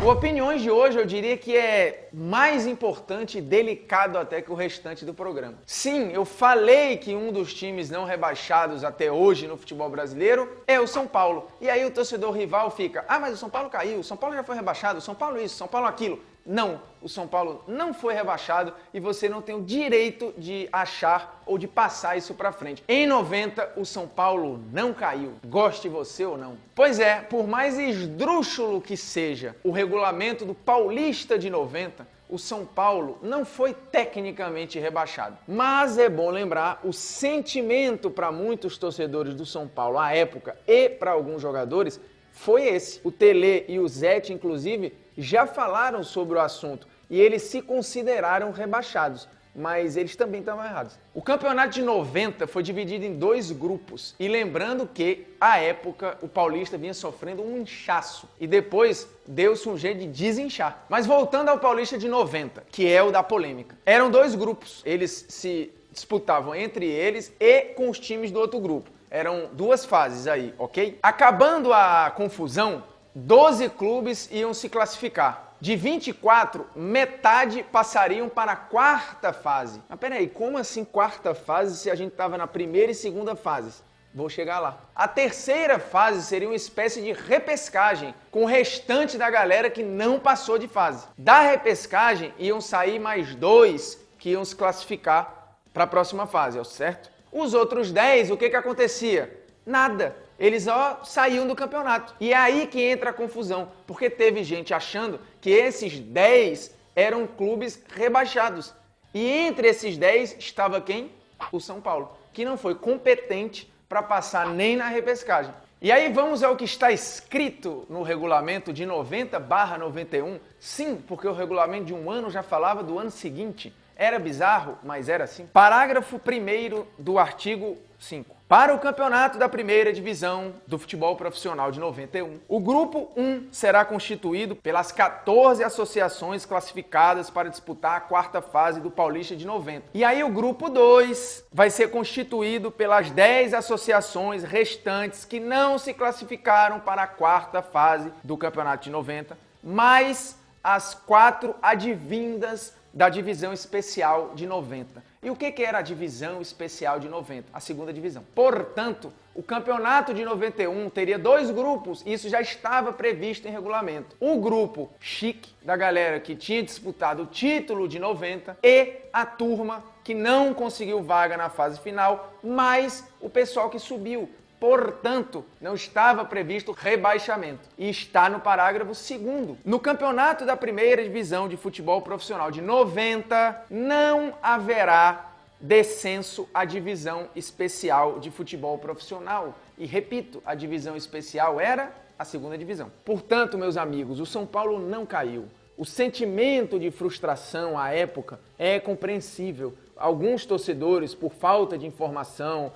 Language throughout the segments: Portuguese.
O Opiniões de hoje eu diria que é mais importante e delicado até que o restante do programa. Sim, eu falei que um dos times não rebaixados até hoje no futebol brasileiro é o São Paulo. E aí o torcedor rival fica, mas o São Paulo caiu, o São Paulo já foi rebaixado, o São Paulo isso, o São Paulo aquilo. Não, o São Paulo não foi rebaixado e você não tem o direito de achar ou de passar isso pra frente. Em 90, o São Paulo não caiu, goste você ou não. Pois é, por mais esdrúxulo que seja o regulamento do Paulista de 90, o São Paulo não foi tecnicamente rebaixado. Mas é bom lembrar, o sentimento para muitos torcedores do São Paulo à época e para alguns jogadores foi esse. O Tele e o Zete, inclusive, já falaram sobre o assunto e eles se consideraram rebaixados, mas eles também estavam errados. O campeonato de 90 foi dividido em 2 grupos e lembrando que, à época, o Paulista vinha sofrendo um inchaço e depois deu-se um jeito de desinchar. Mas voltando ao Paulista de 90, que é o da polêmica, eram 2 grupos, eles se disputavam entre eles e com os times do outro grupo. Eram 2 fases aí, ok? Acabando a confusão, 12 clubes iam se classificar. De 24, metade passariam para a 4ª fase. Mas peraí, como assim 4ª fase se a gente estava na 1ª e 2ª fases? Vou chegar lá. A 3ª fase seria uma espécie de repescagem com o restante da galera que não passou de fase. Da repescagem iam sair mais 2 que iam se classificar para a próxima fase, certo? Os outros 10, o que acontecia? Nada. Eles saíam do campeonato. E é aí que entra a confusão, porque teve gente achando que esses 10 eram clubes rebaixados. E entre esses 10 estava quem? O São Paulo, que não foi competente para passar nem na repescagem. E aí vamos ao que está escrito no regulamento de 90/91. Sim, porque o regulamento de um ano já falava do ano seguinte. Era bizarro, mas era assim. Parágrafo 1º do artigo 5. Para o campeonato da 1ª divisão do futebol profissional de 91, o grupo 1 será constituído pelas 14 associações classificadas para disputar a 4ª fase do Paulista de 90. E aí o grupo 2 vai ser constituído pelas 10 associações restantes que não se classificaram para a 4ª fase do campeonato de 90, mais as 4 advindas da divisão especial de 90. E o que era a divisão especial de 90? A 2ª divisão. Portanto, o campeonato de 91 teria 2 grupos, isso já estava previsto em regulamento. O grupo chique, da galera que tinha disputado o título de 90, e a turma que não conseguiu vaga na fase final, mais o pessoal que subiu. Portanto, não estava previsto rebaixamento. E está no parágrafo 2º. No campeonato da 1ª divisão de futebol profissional de 90, não haverá descenso à divisão especial de futebol profissional. E repito, a divisão especial era a 2ª divisão. Portanto, meus amigos, o São Paulo não caiu. O sentimento de frustração à época é compreensível. Alguns torcedores, por falta de informação,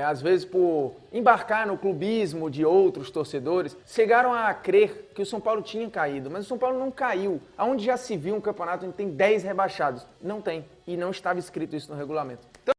às vezes por embarcar no clubismo de outros torcedores, chegaram a crer que o São Paulo tinha caído, mas o São Paulo não caiu. Aonde já se viu um campeonato onde tem 10 rebaixados? Não tem, e não estava escrito isso no regulamento. Então